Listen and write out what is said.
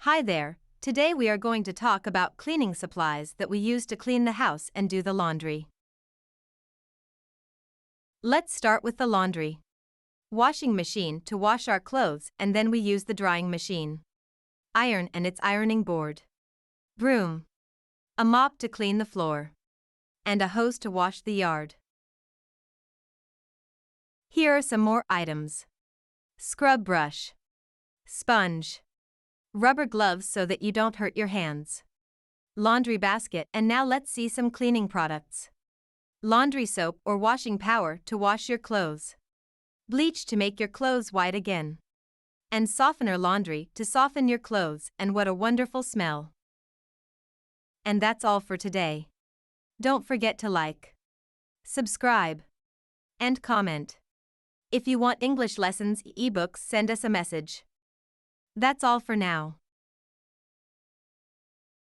Hi there, today we are going to talk about cleaning supplies that we use to clean the house and do the laundry. Let's start with the laundry. Washing machine to wash our clothes, and then we use the drying machine. Iron and its ironing board. Broom. A mop to clean the floor. And a hose to wash the yard. Here are some more items. Scrub brush. Sponge. Rubber gloves so that you don't hurt your hands. Laundry basket, and now let's see some cleaning products. Laundry soap or washing power to wash your clothes. Bleach to make your clothes white again. And softener laundry to soften your clothes, and what a wonderful smell. And that's all for today. Don't forget to like, subscribe, and comment. If you want English lessons ebooks, send us a message. That's all for now.